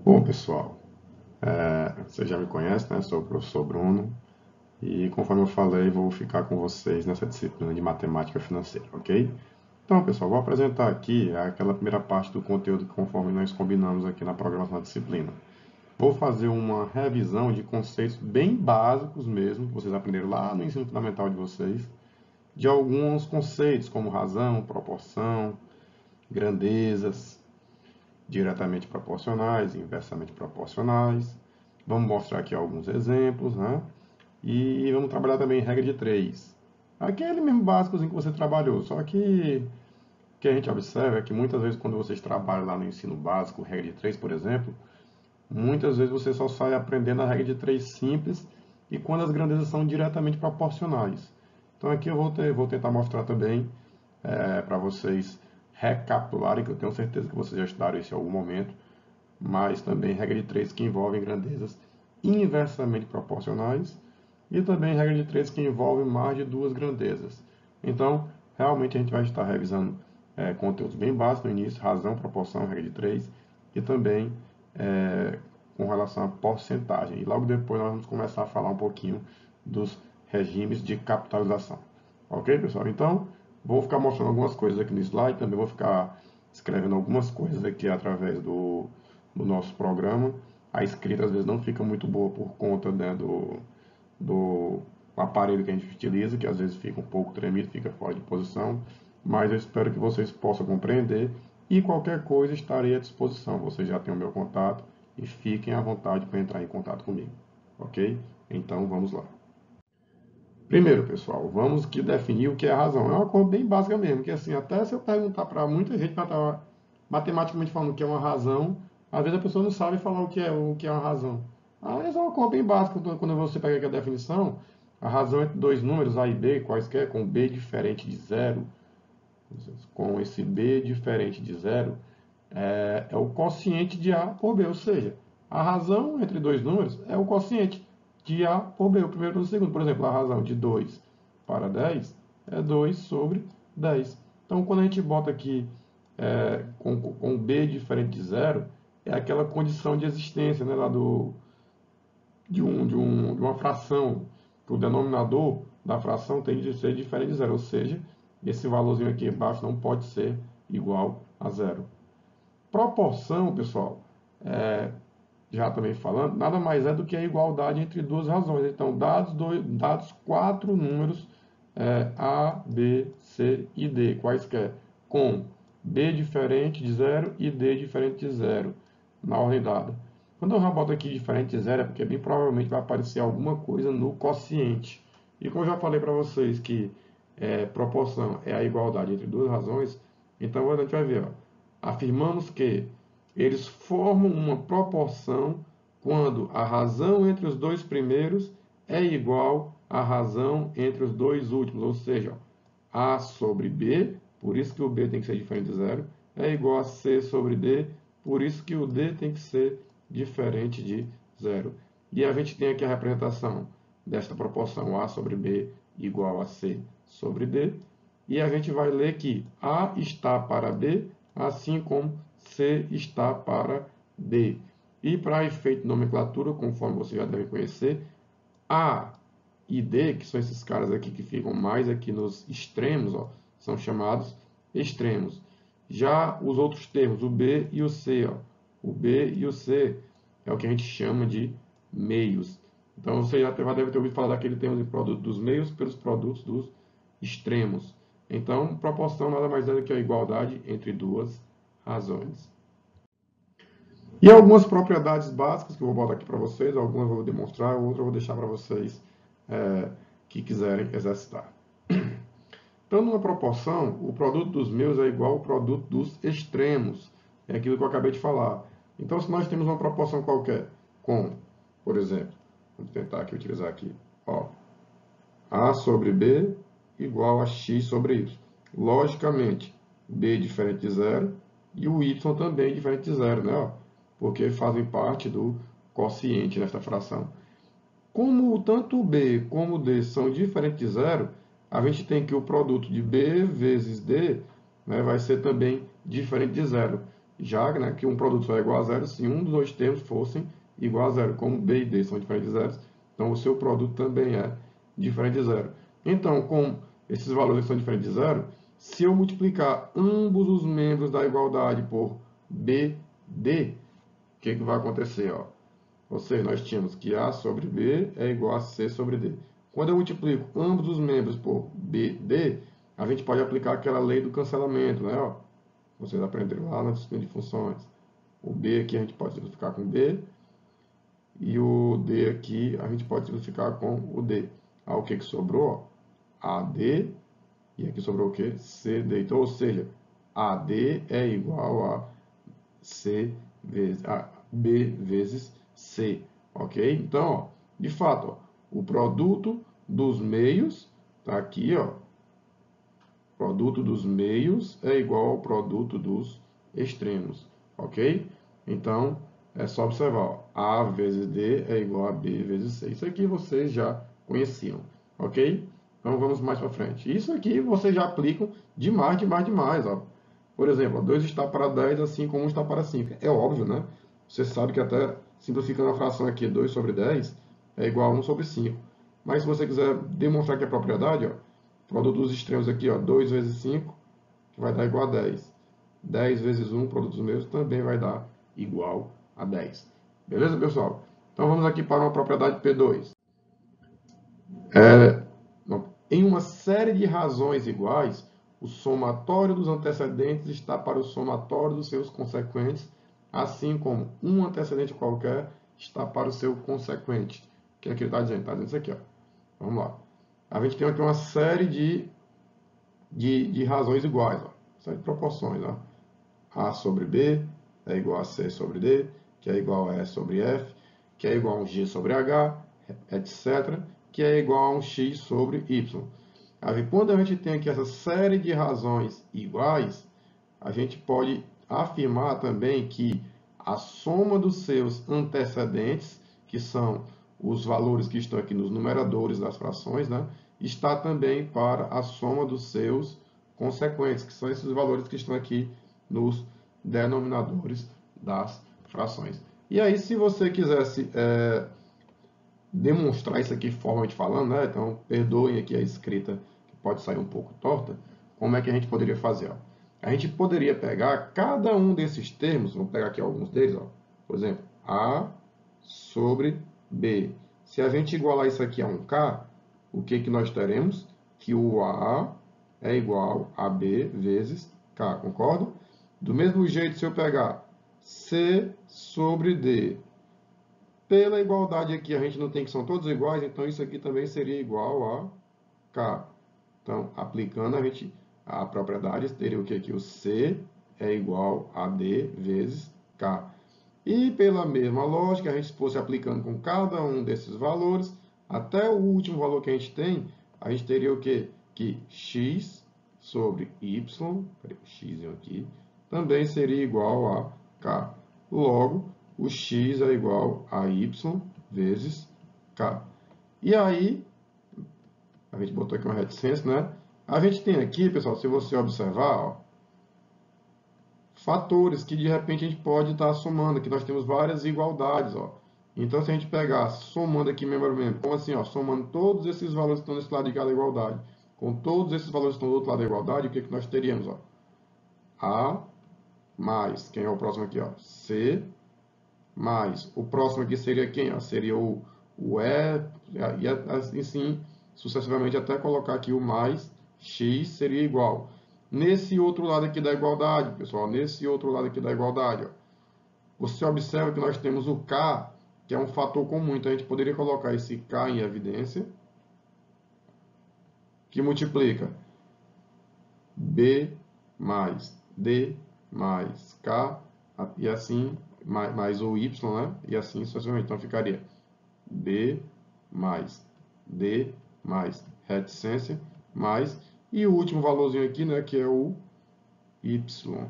Bom, pessoal, você já me conhece, né? Sou o professor Bruno e, conforme eu falei, vou ficar com vocês nessa disciplina de matemática financeira, ok? Então, pessoal, vou apresentar aqui aquela primeira parte do conteúdo conforme nós combinamos aqui na programação da disciplina. Vou fazer uma revisão de conceitos bem básicos mesmo, que vocês aprenderam lá no ensino fundamental de vocês, de alguns conceitos como razão, proporção, grandezas, diretamente proporcionais, inversamente proporcionais. Vamos mostrar aqui alguns exemplos, né? E vamos trabalhar também regra de 3. Aquele mesmo básicozinho que você trabalhou, só que o que a gente observa é que muitas vezes quando vocês trabalham lá no ensino básico, regra de 3, por exemplo, muitas vezes você só sai aprendendo a regra de 3 simples e quando as grandezas são diretamente proporcionais. Então aqui eu vou tentar mostrar também para vocês recapitularem, que eu tenho certeza que vocês já estudaram isso em algum momento, mas também regra de 3 que envolvem grandezas inversamente proporcionais e também regra de 3 que envolvem mais de duas grandezas. Então, realmente a gente vai estar revisando conteúdos bem básicos no início, razão, proporção, regra de 3 e também com relação à porcentagem. E logo depois nós vamos começar a falar um pouquinho dos regimes de capitalização. Ok, pessoal? Então, vou ficar mostrando algumas coisas aqui no slide, também vou ficar escrevendo algumas coisas aqui através do nosso programa. A escrita às vezes não fica muito boa por conta, né, do aparelho que a gente utiliza, que às vezes fica um pouco tremido, fica fora de posição, mas eu espero que vocês possam compreender e qualquer coisa estarei à disposição. Vocês já têm o meu contato e fiquem à vontade para entrar em contato comigo, ok? Então vamos lá. Primeiro, pessoal, vamos que definir o que é a razão. É uma coisa bem básica mesmo, que assim, até se eu perguntar para muita gente, matematicamente falando o que é uma razão, às vezes a pessoa não sabe falar o que é uma razão. Mas é uma coisa bem básica, quando você pega aqui a definição, a razão entre dois números, A e B, quaisquer, com B diferente de zero, com esse B diferente de zero, é o quociente de A por B, ou seja, a razão entre dois números é o quociente de A por B, o primeiro e o segundo. Por exemplo, a razão de 2 para 10 é 2 sobre 10. Então, quando a gente bota aqui com B diferente de zero, é aquela condição de existência, né, lá de uma fração, que o denominador da fração tem de ser diferente de zero, ou seja, esse valorzinho aqui embaixo não pode ser igual a zero. Proporção, pessoal, já também falando, nada mais é do que a igualdade entre duas razões. Então, dados quatro números A, B, C e D, quaisquer, com B diferente de zero e D diferente de zero, na ordem dada. Quando eu já boto aqui diferente de zero, é porque bem provavelmente vai aparecer alguma coisa no quociente. E como eu já falei para vocês que proporção é a igualdade entre duas razões, então a gente vai ver, ó, afirmamos que eles formam uma proporção quando a razão entre os dois primeiros é igual à razão entre os dois últimos, ou seja, A sobre B, por isso que o B tem que ser diferente de zero, é igual a C sobre D, por isso que o D tem que ser diferente de zero. E a gente tem aqui a representação desta proporção A sobre B igual a C sobre D, e a gente vai ler que A está para B, assim como C está para D. E para efeito de nomenclatura, conforme você já deve conhecer, A e D, que são esses caras aqui que ficam mais aqui nos extremos, ó, são chamados extremos. Já os outros termos, o B e o C, ó, o B e o C é o que a gente chama de meios. Então você já deve ter ouvido falar daquele termo de produto dos meios pelos produtos dos extremos. Então, proporção nada mais é do que a igualdade entre duas razões. E algumas propriedades básicas que eu vou botar aqui para vocês, algumas eu vou demonstrar, outras eu vou deixar para vocês que quiserem exercitar. Então, numa proporção, o produto dos meus é igual ao produto dos extremos. É aquilo que eu acabei de falar. Então, se nós temos uma proporção qualquer com, por exemplo, vamos tentar aqui utilizar aqui, ó, A sobre B igual a X sobre Y. Logicamente, B diferente de zero e o Y também diferente de zero, né? Porque fazem parte do quociente nesta fração. Como tanto B como D são diferentes de zero, a gente tem que o produto de B vezes D, né, vai ser também diferente de zero. já, né, que um produto só é igual a zero se um dos dois termos fossem igual a zero. Como B e D são diferentes de zero, então o seu produto também é diferente de zero. Então, com esses valores são diferentes de zero, se eu multiplicar ambos os membros da igualdade por BD, o que vai acontecer? Ó? Ou seja, nós tínhamos que A sobre B é igual a C sobre D. Quando eu multiplico ambos os membros por BD, a gente pode aplicar aquela lei do cancelamento, né? Ó, vocês aprenderam lá na disciplina de funções. O B aqui a gente pode simplificar com B, e o D aqui a gente pode simplificar com o D. Ah, o que sobrou? AD, e aqui sobrou o quê? CD. Então, ou seja, AD é igual a B vezes C, ok? Então, ó, de fato, ó, o produto dos meios está aqui, ó. Produto dos meios é igual ao produto dos extremos, ok? Então, é só observar, ó, A vezes D é igual a B vezes C. Isso aqui vocês já conheciam, ok? Então, vamos mais para frente. Isso aqui vocês já aplicam demais, demais, demais, ó. Por exemplo, 2 está para 10, assim como 1 está para 5. É óbvio, né? Você sabe que até simplificando a fração aqui, 2 sobre 10 é igual a 1 sobre 5. Mas se você quiser demonstrar que é propriedade, ó, produto dos extremos aqui, ó, 2 vezes 5, que vai dar igual a 10. 10 vezes 1, produto dos meios, também vai dar igual a 10. Beleza, pessoal? Então vamos aqui para uma propriedade P2. Em uma série de razões iguais, o somatório dos antecedentes está para o somatório dos seus consequentes, assim como um antecedente qualquer está para o seu consequente. O que é que ele está dizendo? Está dizendo isso aqui, ó. Vamos lá. A gente tem aqui uma série de razões iguais, ó. Série de proporções, ó. A sobre B é igual a C sobre D, que é igual a E sobre F, que é igual a um G sobre H, etc., que é igual a um X sobre Y. Quando a gente tem aqui essa série de razões iguais, a gente pode afirmar também que a soma dos seus antecedentes, que são os valores que estão aqui nos numeradores das frações, né, está também para a soma dos seus consequentes, que são esses valores que estão aqui nos denominadores das frações. E aí, se você quisesse demonstrar isso aqui formalmente falando, né, então perdoem aqui a escrita, que pode sair um pouco torta, como é que a gente poderia fazer? Ó? A gente poderia pegar cada um desses termos, vamos pegar aqui alguns deles, ó, por exemplo, A sobre B. Se a gente igualar isso aqui a um K, o que, que nós teremos? Que o A é igual a B vezes K, concorda? Do mesmo jeito, se eu pegar C sobre D, pela igualdade aqui, a gente não tem que são todos iguais, então isso aqui também seria igual a K. Então, aplicando a propriedade, teria o que aqui? O C é igual a D vezes K. E pela mesma lógica, a gente fosse aplicando com cada um desses valores, até o último valor que a gente tem, a gente teria o quê? Que x sobre y, x aqui, também seria igual a k. Logo, o x é igual a y vezes k. E aí, a gente botou aqui uma reticência, né? A gente tem aqui, pessoal, se você observar, ó, fatores que de repente a gente pode estar somando, que nós temos várias igualdades, ó. Então, se a gente pegar, somando aqui membro a membro, como assim, ó, somando todos esses valores que estão nesse lado de cada igualdade, com todos esses valores que estão do outro lado da igualdade, o que, que nós teríamos, ó? A mais, quem é o próximo aqui, ó? C mais, o próximo aqui seria quem, ó? Seria o E, e assim, sucessivamente, até colocar aqui o mais, X seria igual. Nesse outro lado aqui da igualdade, pessoal, nesse outro lado aqui da igualdade, ó, você observa que nós temos o K, que é um fator comum. Então, a gente poderia colocar esse K em evidência, que multiplica B mais D mais K, e assim, mais o Y, né? E assim sucessivamente. Então, ficaria B mais D mais reticência mais, e o último valorzinho aqui, né, que é o Y.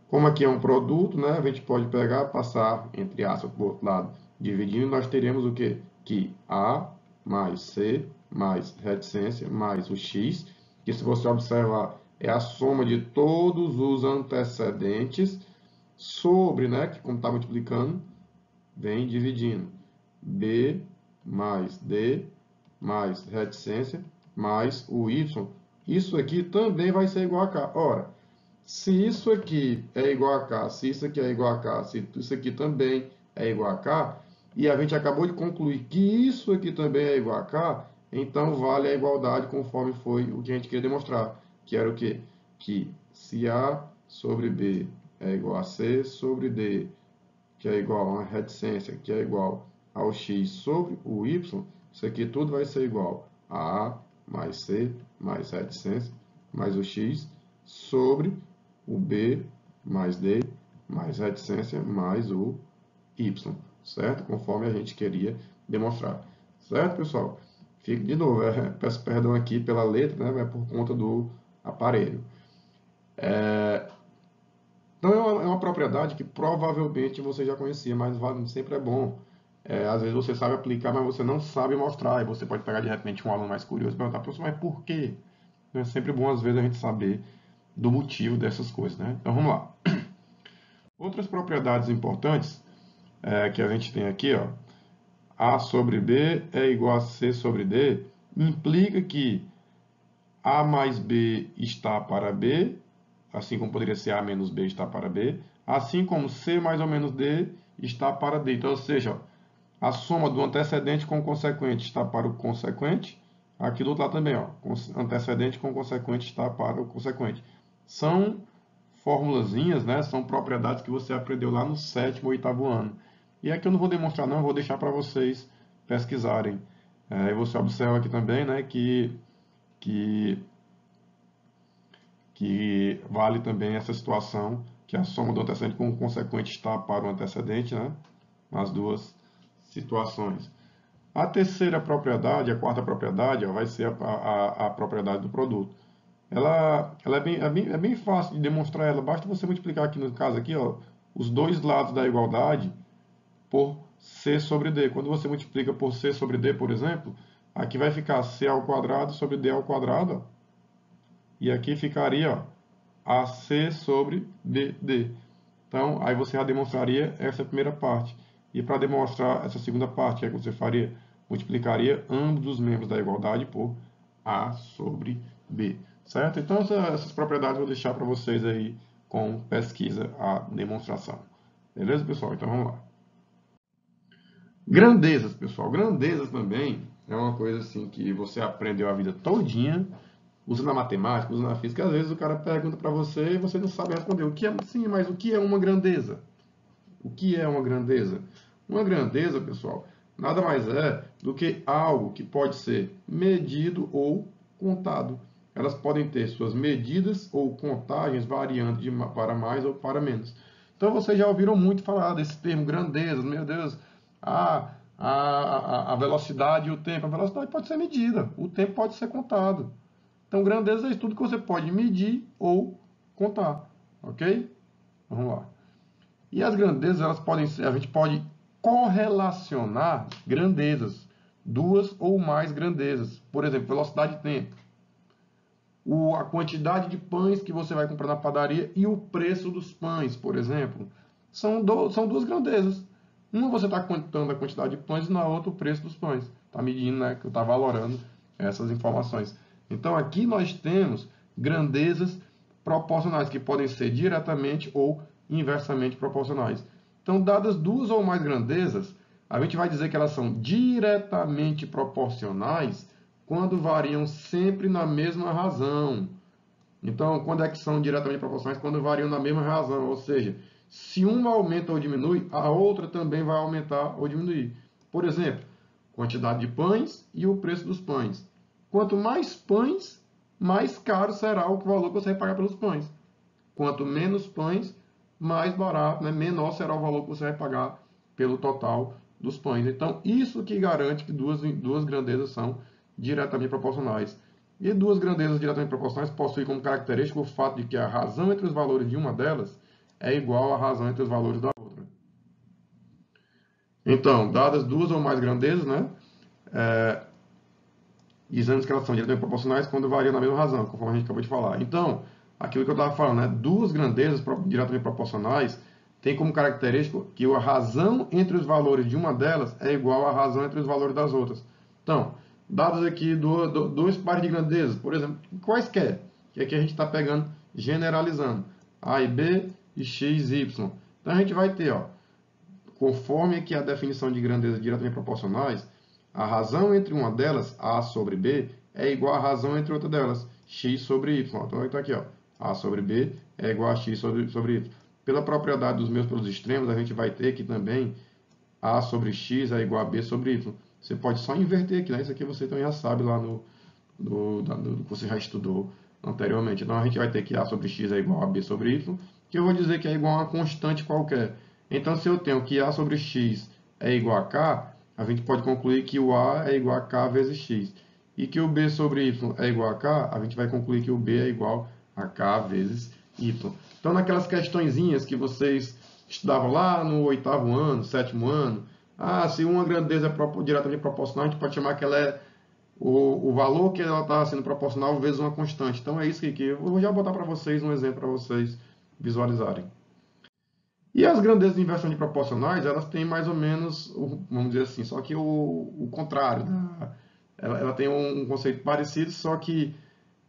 Como aqui é um produto, né, a gente pode pegar, passar, entre aspas, para o outro lado, dividindo, nós teremos o quê? Que A mais C mais reticência mais o X, que se você observar, é a soma de todos os antecedentes sobre, né, que como está multiplicando, vem dividindo. B mais D mais reticência mais o Y. Isso aqui também vai ser igual a K. Ora, se isso aqui é igual a K, se isso aqui é igual a K, se isso aqui também é igual a K, e a gente acabou de concluir que isso aqui também é igual a K, então vale a igualdade conforme foi o que a gente queria demonstrar, que era o quê? Que se A sobre B é igual a C sobre D, que é igual a reticência, que é igual ao x sobre o y, isso aqui tudo vai ser igual a A mais C mais reticência mais o x sobre o B mais D mais reticência mais o y, certo? Conforme a gente queria demonstrar. Certo, pessoal? Fique de novo, peço perdão aqui pela letra, né? É por conta do aparelho. Então, é uma propriedade que provavelmente você já conhecia, mas sempre é bom. Às vezes você sabe aplicar, mas você não sabe mostrar. E você pode pegar de repente um aluno mais curioso e perguntar, professor, mas por quê? É sempre bom, às vezes, a gente saber do motivo dessas coisas, né? Então, vamos lá. Outras propriedades importantes que a gente tem aqui, ó, A sobre B é igual a C sobre D, implica que A mais B está para B, assim como poderia ser A menos B está para B, assim como C mais ou menos D está para D. Então, ou seja, a soma do antecedente com o consequente está para o consequente. Aqui do outro lado também, ó, antecedente com o consequente está para o consequente. São formulazinhas, né? São propriedades que você aprendeu lá no 7º ou 8º ano. E aqui eu não vou demonstrar não, eu vou deixar para vocês pesquisarem. E você observa aqui também, né, que vale também essa situação, que a soma do antecedente com o consequente está para o antecedente, né? Nas duas situações. A terceira propriedade, a quarta propriedade, ó, vai ser a propriedade do produto. Ela é bem fácil de demonstrar ela. Basta você multiplicar aqui no caso aqui, ó, os dois lados da igualdade por C sobre D. Quando você multiplica por C sobre D, por exemplo, aqui vai ficar C ao quadrado sobre D ao quadrado, ó, e aqui ficaria, ó, AC sobre BD. Então, aí você já demonstraria essa primeira parte. E para demonstrar essa segunda parte, o que você faria? Multiplicaria ambos os membros da igualdade por A sobre B. Certo? Então, essas propriedades eu vou deixar para vocês aí com pesquisa, a demonstração. Beleza, pessoal? Então, vamos lá. Grandezas, pessoal. Grandezas também é uma coisa assim que você aprendeu a vida todinha, usa na matemática, usa na física. Às vezes o cara pergunta para você e você não sabe responder. O que é, sim, mas o que é uma grandeza? O que é uma grandeza? Uma grandeza, pessoal, nada mais é do que algo que pode ser medido ou contado. Elas podem ter suas medidas ou contagens variando para mais ou para menos. Então vocês já ouviram muito falar desse termo grandeza, meu Deus, a velocidade e o tempo. A velocidade pode ser medida, o tempo pode ser contado. Então grandeza é tudo que você pode medir ou contar, ok? Vamos lá. E as grandezas, elas podem ser, a gente pode correlacionar grandezas, duas ou mais grandezas. Por exemplo, velocidade e tempo. A quantidade de pães que você vai comprar na padaria e o preço dos pães, por exemplo. São duas grandezas. Uma você está contando a quantidade de pães e na outra o preço dos pães. Está medindo, né? Que está valorando essas informações. Então aqui nós temos grandezas proporcionais, que podem ser diretamente ou inversamente proporcionais. Então, dadas duas ou mais grandezas, a gente vai dizer que elas são diretamente proporcionais quando variam sempre na mesma razão. Então, quando é que são diretamente proporcionais? Quando variam na mesma razão, ou seja, se uma aumenta ou diminui, a outra também vai aumentar ou diminuir. Por exemplo, quantidade de pães e o preço dos pães. Quanto mais pães, mais caro será o valor que você vai pagar pelos pães. Quanto menos pães, mais barato, né? Menor será o valor que você vai pagar pelo total dos pães. Então, isso que garante que duas grandezas são diretamente proporcionais. E duas grandezas diretamente proporcionais possuem como característica o fato de que a razão entre os valores de uma delas é igual à razão entre os valores da outra. Então, dadas duas ou mais grandezas, né? dizendo que elas são diretamente proporcionais quando variam na mesma razão, conforme a gente acabou de falar. Então, aquilo que eu estava falando, né, duas grandezas diretamente proporcionais tem como característica que a razão entre os valores de uma delas é igual à razão entre os valores das outras. Então, dados aqui dois pares de grandezas, por exemplo, quaisquer, que aqui a gente está pegando, generalizando, A e B e X e Y. Então, a gente vai ter, ó, conforme aqui a definição de grandezas diretamente proporcionais, a razão entre uma delas, A sobre B, é igual à razão entre outra delas, X sobre Y. Então, está aqui, ó, A sobre B é igual a X sobre Y. Pela propriedade dos meus pelos extremos, a gente vai ter que também A sobre X é igual a B sobre Y. Você pode só inverter aqui, né? Isso aqui você também já sabe lá no que você já estudou anteriormente. Então, a gente vai ter que A sobre X é igual a B sobre Y, que eu vou dizer que é igual a uma constante qualquer. Então, se eu tenho que A sobre X é igual a K, a gente pode concluir que o A é igual a K vezes X. E que o B sobre Y é igual a K, a gente vai concluir que o B é igual a K vezes Y. Então, naquelas questõezinhas que vocês estudavam lá no 8º ano, 7º ano, se uma grandeza é diretamente proporcional, a gente pode chamar que ela é o valor que ela está sendo proporcional vezes uma constante. Então, é isso que eu vou já botar para vocês um exemplo para vocês visualizarem. E as grandezas de inversão de proporcionais, elas têm mais ou menos, vamos dizer assim, só que o contrário. Ela tem um conceito parecido, só que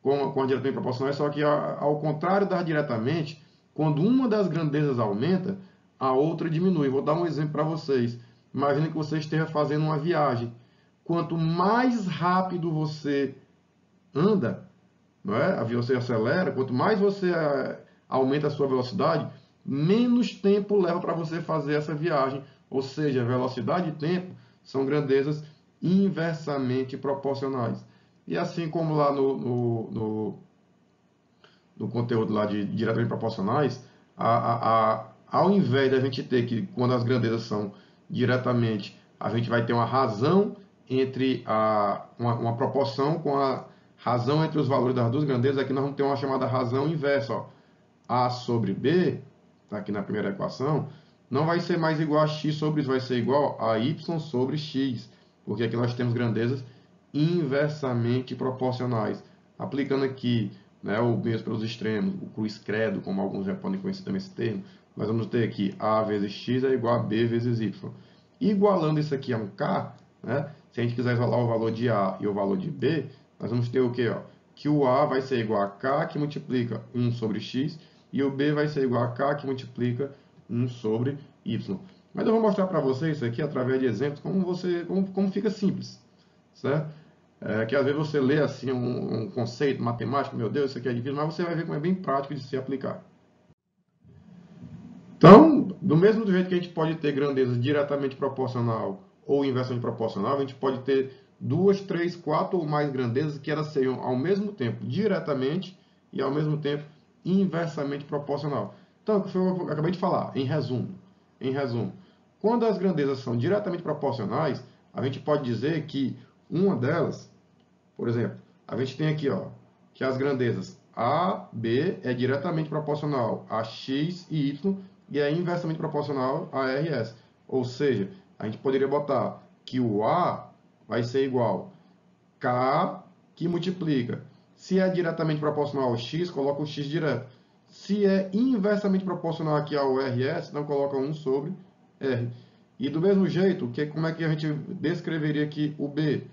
com a diretamente proporcional, só que ao contrário das diretamente, quando uma das grandezas aumenta, a outra diminui. Vou dar um exemplo para vocês. Imagina que você esteja fazendo uma viagem. Quanto mais rápido você anda, não é? Você acelera, quanto mais você aumenta a sua velocidade, menos tempo leva para você fazer essa viagem. Ou seja, velocidade e tempo são grandezas inversamente proporcionais. E assim como lá no conteúdo lá de diretamente proporcionais, ao invés de a gente ter que, quando as grandezas são diretamente, a gente vai ter uma razão entre uma proporção com a razão entre os valores das duas grandezas, aqui nós vamos ter uma chamada razão inversa. Ó. A sobre B, está aqui na primeira equação, não vai ser mais igual a x sobre isso, vai ser igual a y sobre x, porque aqui nós temos grandezas inversamente proporcionais. Aplicando aqui, né, o mesmo pelos extremos, o cruz credo, como alguns já podem conhecer também esse termo, nós vamos ter aqui a vezes x é igual a b vezes y. Igualando isso aqui a um k, né, se a gente quiser isolar o valor de a e o valor de b, nós vamos ter o quê? Ó? Que o a vai ser igual a k, que multiplica 1 sobre x, e o b vai ser igual a k, que multiplica 1 sobre y. Mas eu vou mostrar para vocês isso aqui através de exemplos, como fica simples, certo? Que às vezes você lê assim um conceito matemático, meu Deus, isso aqui é difícil, mas você vai ver como é bem prático de se aplicar. Então, do mesmo jeito que a gente pode ter grandeza diretamente proporcional ou inversamente proporcional, a gente pode ter 2, 3, 4 ou mais grandezas que elas sejam ao mesmo tempo diretamente e ao mesmo tempo inversamente proporcional. Então, o que eu acabei de falar, em resumo, quando as grandezas são diretamente proporcionais, a gente pode dizer que uma delas, por exemplo, a gente tem aqui, ó, que as grandezas A, B é diretamente proporcional a X e Y e é inversamente proporcional a RS. Ou seja, a gente poderia botar que o A vai ser igual a K que multiplica. Se é diretamente proporcional ao X, coloca o X direto. Se é inversamente proporcional aqui ao RS, então coloca 1 sobre R. E do mesmo jeito, como é que a gente descreveria aqui o B?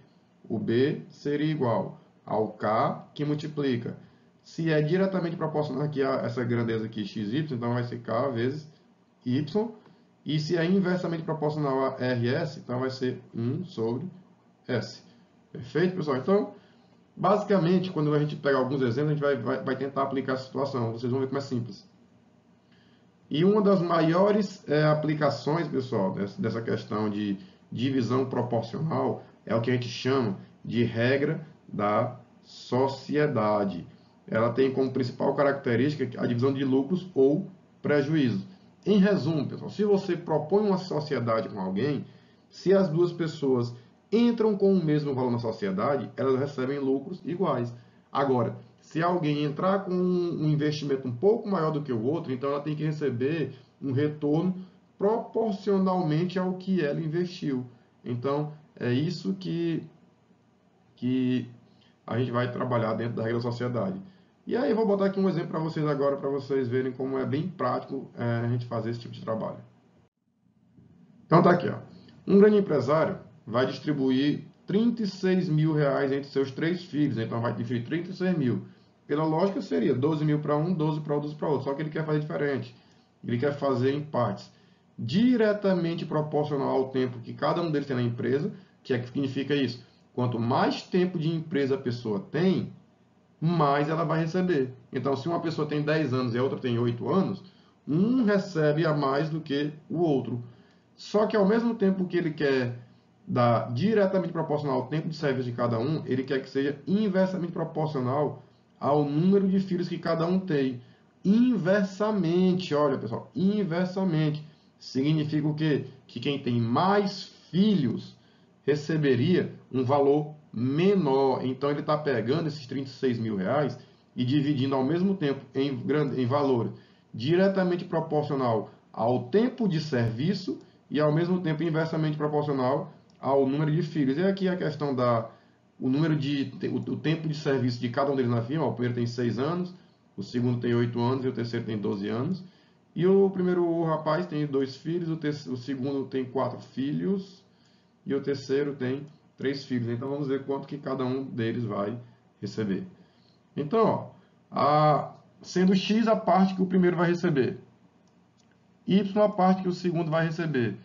O B seria igual ao K que multiplica. Se é diretamente proporcional aqui a essa grandeza aqui, XY, então vai ser K vezes Y. E se é inversamente proporcional a RS, então vai ser 1 sobre S. Perfeito, pessoal? Então, basicamente, quando a gente pegar alguns exemplos, a gente vai tentar aplicar essa situação. Vocês vão ver como é simples. E uma das maiores aplicações, pessoal, dessa questão de divisão proporcional é o que a gente chama de regra da sociedade. Ela tem como principal característica a divisão de lucros ou prejuízos. Em resumo, pessoal, se você propõe uma sociedade com alguém, se as duas pessoas entram com o mesmo valor na sociedade, elas recebem lucros iguais. Agora, se alguém entrar com um investimento um pouco maior do que o outro, então ela tem que receber um retorno proporcionalmente ao que ela investiu. Então, é isso que que a gente vai trabalhar dentro da regra da sociedade. E aí eu vou botar aqui um exemplo para vocês agora, para vocês verem como é bem prático a gente fazer esse tipo de trabalho. Então tá aqui, ó. Um grande empresário vai distribuir 36 mil reais entre seus 3 filhos, então vai dividir 36 mil. Pela lógica seria 12 mil para um, 12 para outro, 12 para outro, só que ele quer fazer diferente. Ele quer fazer em partes diretamente proporcional ao tempo que cada um deles tem na empresa, que significa isso. Quanto mais tempo de empresa a pessoa tem, mais ela vai receber. Então, se uma pessoa tem 10 anos e a outra tem 8 anos, um recebe a mais do que o outro. Só que ao mesmo tempo que ele quer dar diretamente proporcional ao tempo de serviço de cada um, ele quer que seja inversamente proporcional ao número de filhos que cada um tem. Inversamente, olha pessoal, inversamente. Significa o quê? Que quem tem mais filhos receberia um valor menor. Então ele está pegando esses 36 mil reais e dividindo ao mesmo tempo em valor diretamente proporcional ao tempo de serviço e ao mesmo tempo inversamente proporcional ao número de filhos. E aqui a questão o tempo de serviço de cada um deles na firma. O primeiro tem 6 anos, o segundo tem 8 anos e o terceiro tem 12 anos. E o primeiro rapaz tem 2 filhos, o segundo tem 4 filhos e o terceiro tem 3 filhos. Então vamos ver quanto que cada um deles vai receber. Então, ó, sendo X a parte que o primeiro vai receber, Y a parte que o segundo vai receber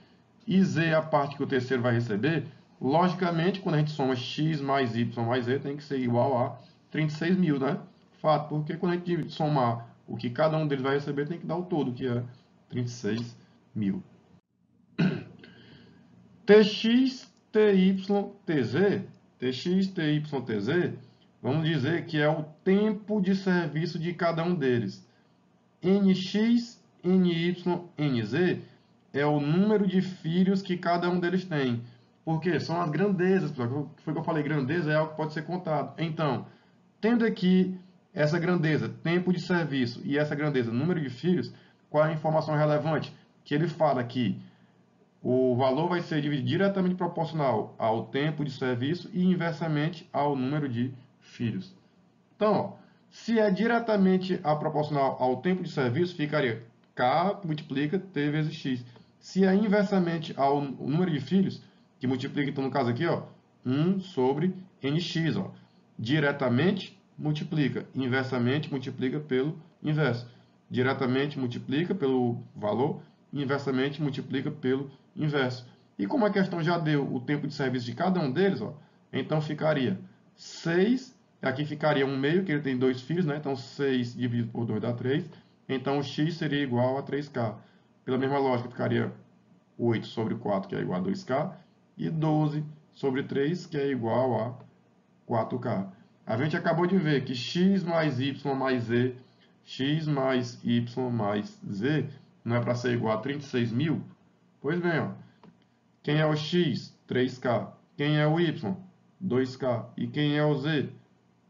e Z a parte que o terceiro vai receber, logicamente, quando a gente soma X mais Y mais Z, tem que ser igual a 36 mil, né? Fato, porque quando a gente somar o que cada um deles vai receber, tem que dar o todo, que é 36 mil. TX, TY, TZ, TX, TY, TZ, vamos dizer que é o tempo de serviço de cada um deles. NX, NY, NZ é o número de filhos que cada um deles tem. Porque são as grandezas, pessoal. Foi o que eu falei, grandeza é algo que pode ser contado. Então, tendo aqui essa grandeza, tempo de serviço, e essa grandeza, número de filhos, qual é a informação relevante? Que ele fala que o valor vai ser dividido diretamente proporcional ao tempo de serviço e inversamente ao número de filhos. Então, ó, se é diretamente proporcional ao tempo de serviço, ficaria K multiplica T vezes X. Se é inversamente ao número de filhos, que multiplica, então no caso aqui, ó, 1 sobre NX. Ó. Diretamente multiplica, inversamente multiplica pelo inverso. Diretamente multiplica pelo valor, inversamente multiplica pelo inverso. E como a questão já deu o tempo de serviço de cada um deles, ó, então ficaria 6, aqui ficaria 1 meio, que ele tem 2 filhos, né? Então 6 dividido por 2 dá 3. Então o x seria igual a 3k. Pela mesma lógica, ficaria 8 sobre 4, que é igual a 2k, e 12 sobre 3, que é igual a 4k. A gente acabou de ver que x mais y mais z, x mais y mais z, não é para ser igual a 36 mil? Pois bem, ó, quem é o x? 3k. Quem é o y? 2k. E quem é o z?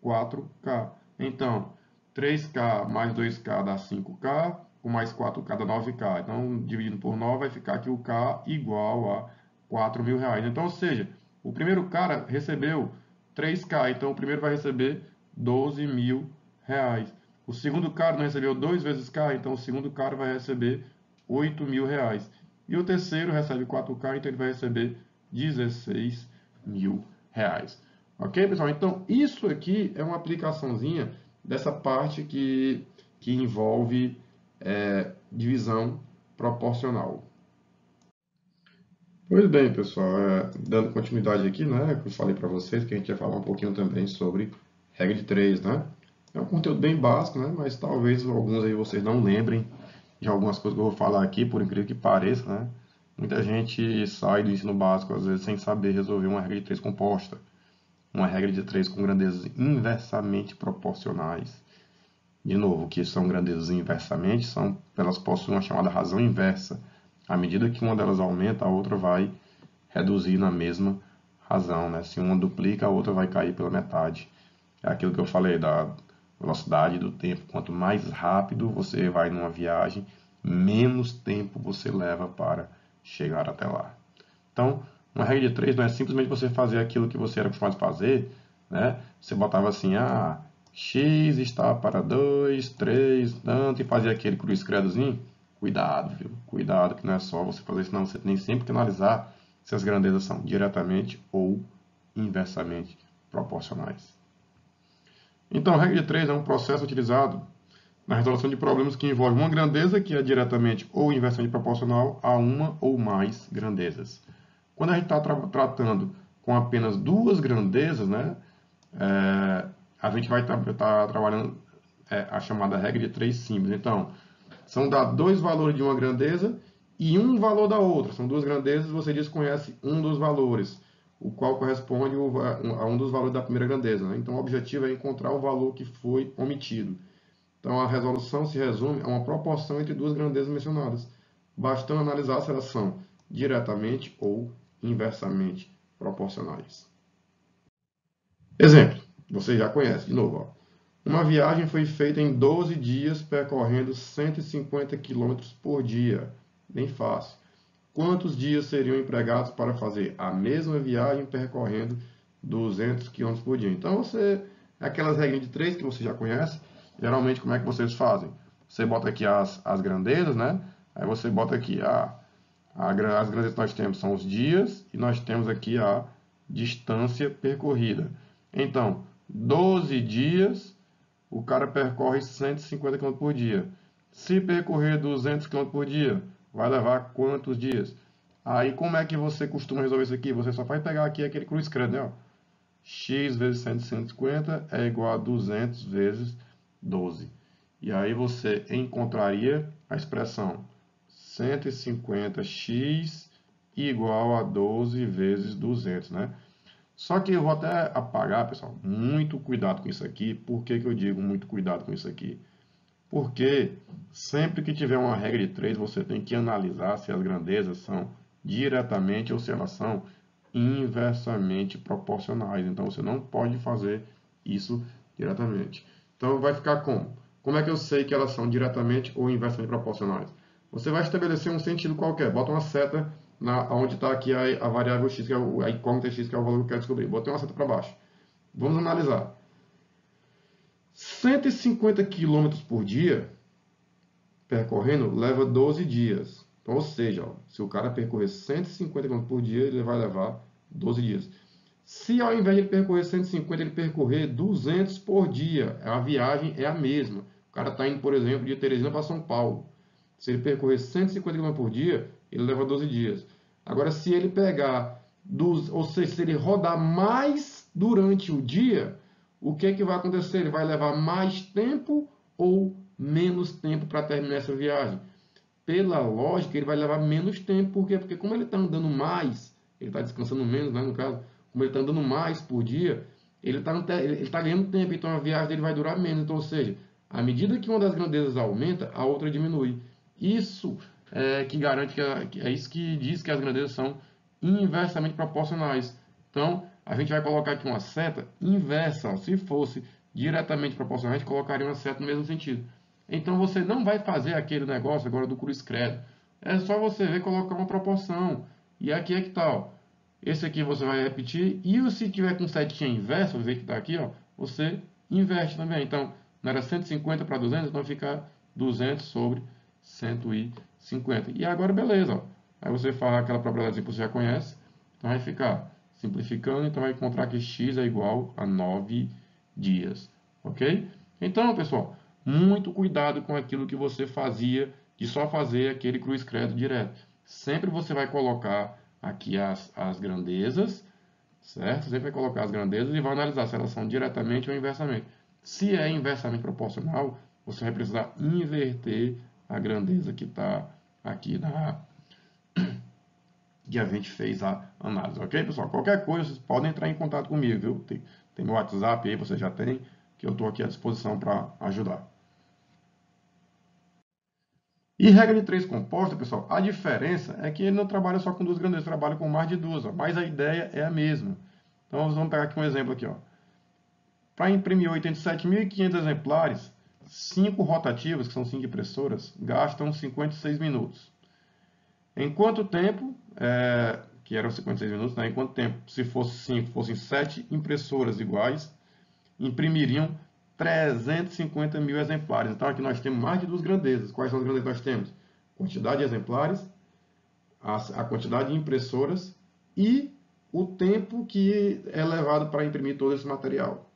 4k. Então, 3k mais 2k dá 5k, com mais 4k dá 9k. Então, dividindo por 9, vai ficar aqui o k igual a 4 mil reais. Então, ou seja, o primeiro cara recebeu 3k, então o primeiro vai receber 12 mil reais. O segundo cara não recebeu 2 vezes k, então o segundo cara vai receber 8 mil reais. E o terceiro recebe 4k, então ele vai receber 16 mil reais. Ok, pessoal? Então, isso aqui é uma aplicaçãozinha dessa parte que envolve divisão proporcional. Pois bem, pessoal, dando continuidade aqui, né, que eu falei para vocês que a gente ia falar um pouquinho também sobre regra de 3, né? É um conteúdo bem básico, né, mas talvez alguns aí vocês não lembrem de algumas coisas que eu vou falar aqui, por incrível que pareça, né? Muita gente sai do ensino básico, às vezes, sem saber resolver uma regra de 3 composta, uma regra de 3 com grandezas inversamente proporcionais. De novo, o que são grandezas inversamente? Elas possuem uma chamada razão inversa. À medida que uma delas aumenta, a outra vai reduzir na mesma razão, né? Se uma duplica, a outra vai cair pela metade. É aquilo que eu falei da velocidade do tempo. Quanto mais rápido você vai numa viagem, menos tempo você leva para chegar até lá. Então, uma regra de 3 não é simplesmente você fazer aquilo que você era acostumado a fazer né? Você botava assim, x está para 2, 3, tanto, e fazia aquele cruz credozinho. Cuidado, viu? Cuidado que não é só você fazer isso, não. Você tem sempre que analisar se as grandezas são diretamente ou inversamente proporcionais. Então, a regra de 3 é um processo utilizado na resolução de problemas que envolvem uma grandeza que é diretamente ou inversamente proporcional a uma ou mais grandezas. Quando a gente está tratando com apenas duas grandezas, né, a gente vai estar trabalhando a chamada regra de 3 simples. Então, são dados dois valores de uma grandeza e um valor da outra. São duas grandezas, você desconhece um dos valores, o qual corresponde a um dos valores da primeira grandeza. Né? Então, o objetivo é encontrar o valor que foi omitido. Então, a resolução se resume a uma proporção entre duas grandezas mencionadas, bastando analisar se elas são diretamente ou inversamente proporcionais. Exemplo, você já conhece, de novo. Ó. Uma viagem foi feita em 12 dias, percorrendo 150 km por dia. Bem fácil. Quantos dias seriam empregados para fazer a mesma viagem percorrendo 200 km por dia? Então, aquelas regras de 3 que você já conhece, geralmente como é que vocês fazem? Você bota aqui as grandezas, né? Aí você bota aqui as grandezas que nós temos são os dias e nós temos aqui a distância percorrida. Então, 12 dias, o cara percorre 150 km por dia. Se percorrer 200 km por dia, vai levar quantos dias? Aí, como é que você costuma resolver isso aqui? Você só vai pegar aqui aquele cruz credo, né? Ó. X vezes 150 é igual a 200 vezes 12. E aí você encontraria a expressão 150x igual a 12 vezes 200, né? Só que eu vou até apagar, pessoal, muito cuidado com isso aqui. Por que que eu digo muito cuidado com isso aqui? Porque sempre que tiver uma regra de 3, você tem que analisar se as grandezas são diretamente ou se elas são inversamente proporcionais. Então, você não pode fazer isso diretamente. Então, vai ficar como? Como é que eu sei que elas são diretamente ou inversamente proporcionais? Você vai estabelecer um sentido qualquer. Bota uma seta onde está aqui a variável x, que é a incógnita x, que é o valor que eu quero descobrir. Botei uma seta para baixo. Vamos analisar. 150 km por dia percorrendo leva 12 dias. Então, ou seja, ó, se o cara percorrer 150 km por dia, ele vai levar 12 dias. Se ao invés de ele percorrer 150, ele percorrer 200 por dia, a viagem é a mesma. O cara está indo, por exemplo, de Teresina para São Paulo. Se ele percorrer 150 km por dia, ele leva 12 dias. Agora, se ele pegar, ou seja, se ele rodar mais durante o dia, o que é que vai acontecer? Ele vai levar mais tempo ou menos tempo para terminar essa viagem? Pela lógica, ele vai levar menos tempo. Por quê? Porque como ele está andando mais, ele está descansando menos, né, no caso, como ele está andando mais por dia, ele está ganhando tempo, então a viagem dele vai durar menos. Então, ou seja, à medida que uma das grandezas aumenta, a outra diminui. Isso que garante é isso que diz que as grandezas são inversamente proporcionais. Então, a gente vai colocar aqui uma seta inversa. Se fosse diretamente proporcional, a gente colocaria uma seta no mesmo sentido. Então, você não vai fazer aquele negócio agora do cruz credo. É só você ver colocar uma proporção. E aqui é que tal? Esse aqui você vai repetir. E se tiver com setinha inversa, ver que está aqui, ó, você inverte também. Então, não era 150 para 200, então fica 200 sobre 150. E agora, beleza. Ó. Aí você faz aquela propriedade que você já conhece. Então, vai ficar simplificando. Então, vai encontrar que x é igual a 9 dias. Ok? Então, pessoal, muito cuidado com aquilo que você fazia de só fazer aquele cruz credo direto. Sempre você vai colocar aqui as grandezas, certo? Sempre vai colocar as grandezas e vai analisar se elas são diretamente ou inversamente. Se é inversamente proporcional, você vai precisar inverter a grandeza que está aqui que a gente fez a análise, ok, pessoal? Qualquer coisa, vocês podem entrar em contato comigo, viu? Tem meu WhatsApp aí, você já tem, que eu estou aqui à disposição para ajudar. E regra de 3 composta, pessoal, a diferença é que ele não trabalha só com duas grandezas, trabalha com mais de duas, ó, mas a ideia é a mesma. Então, vamos pegar aqui um exemplo aqui, ó. Para imprimir 87.500 exemplares, 5 rotativas, que são 5 impressoras, gastam 56 minutos. Em quanto tempo que eram 56 minutos, né? Em quanto tempo? Se fosse 5, fossem 7 impressoras iguais, imprimiriam 350 mil exemplares. Então aqui nós temos mais de duas grandezas. Quais são as grandezas que nós temos? Quantidade de exemplares, a quantidade de impressoras e o tempo que é levado para imprimir todo esse material.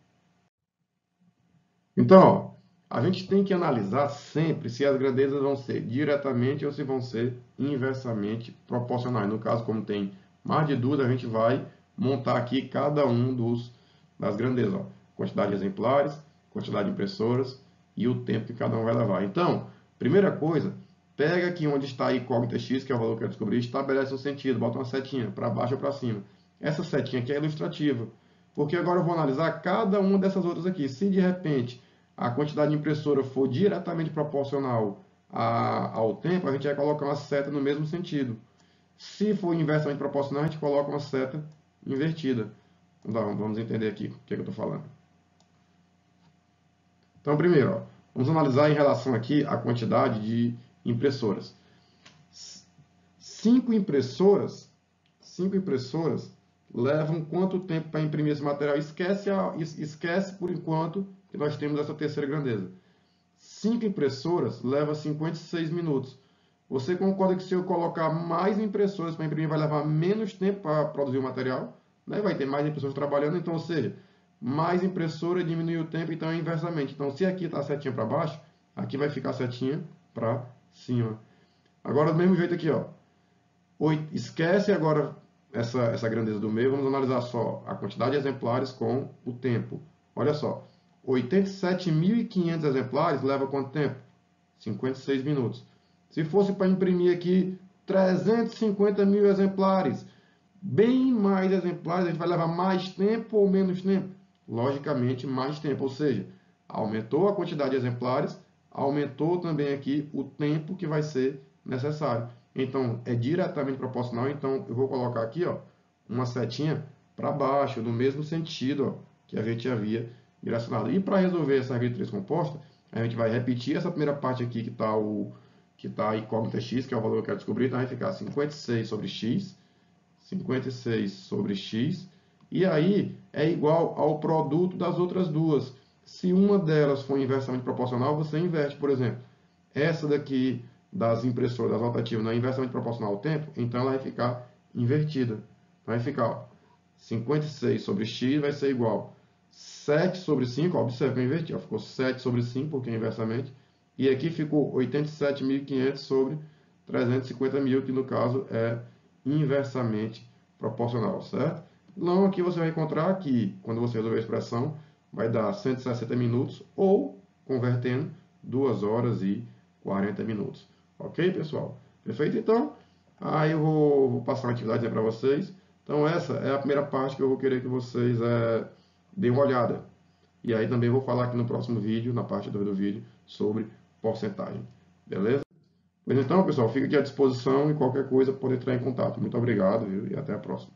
Então, ó, a gente tem que analisar sempre se as grandezas vão ser diretamente ou se vão ser inversamente proporcionais. No caso, como tem mais de duas, a gente vai montar aqui cada um das grandezas. Ó. Quantidade de exemplares, quantidade de impressoras e o tempo que cada um vai levar. Então, primeira coisa, pega aqui onde está a incógnita x, que é o valor que eu descobri, estabelece um sentido, bota uma setinha para baixo ou para cima. Essa setinha aqui é ilustrativa, porque agora eu vou analisar cada uma dessas outras aqui. Se de repente a quantidade de impressora for diretamente proporcional ao tempo, a gente vai colocar uma seta no mesmo sentido. Se for inversamente proporcional, a gente coloca uma seta invertida. Então, vamos entender aqui o que eu estou falando. Então, primeiro, ó, vamos analisar em relação aqui a quantidade de impressoras. 5 impressoras levam quanto tempo para imprimir esse material? Esquece por enquanto que nós temos essa terceira grandeza. 5 impressoras leva 56 minutos. Você concorda que se eu colocar mais impressoras para imprimir, vai levar menos tempo para produzir o material? Né? Vai ter mais impressoras trabalhando, então, ou seja, mais impressora diminui o tempo, então é inversamente. Então, se aqui está a setinha para baixo, aqui vai ficar a setinha para cima. Agora, do mesmo jeito aqui, ó. Esquece agora essa grandeza do meio, vamos analisar só a quantidade de exemplares com o tempo. Olha só, 87.500 exemplares leva quanto tempo? 56 minutos. Se fosse para imprimir aqui 350 mil exemplares, bem mais exemplares, a gente vai levar mais tempo ou menos tempo? Logicamente, mais tempo, ou seja, aumentou a quantidade de exemplares, aumentou também aqui o tempo que vai ser necessário. Então, é diretamente proporcional, então eu vou colocar aqui, ó, uma setinha para baixo, no mesmo sentido, ó, que a gente havia direcionado. E para resolver essa regra de três composta, a gente vai repetir essa primeira parte aqui que está a incógnita x, que é o valor que eu quero descobrir, então vai ficar 56 sobre x, 56 sobre x, e aí é igual ao produto das outras duas. Se uma delas for inversamente proporcional, você inverte, por exemplo. Essa daqui das impressoras, das rotativas, não é inversamente proporcional ao tempo, então ela vai ficar invertida. Então vai ficar, ó, 56 sobre x vai ser igual 7 sobre 5, ó, observe que eu inverti, ó, ficou 7 sobre 5, porque é inversamente, e aqui ficou 87.500 sobre 350 mil, que no caso é inversamente proporcional, certo? Então aqui você vai encontrar que, quando você resolver a expressão, vai dar 160 minutos, ou, convertendo, 2 horas e 40 minutos. Ok, pessoal? Perfeito? Então, aí eu vou passar uma atividade para vocês. Então, essa é a primeira parte que eu vou querer que vocês deem uma olhada. E aí também vou falar aqui no próximo vídeo, na parte 2 do vídeo, sobre porcentagem. Beleza? Pois então, pessoal, fica aqui à disposição e qualquer coisa pode entrar em contato. Muito obrigado, viu? E até a próxima.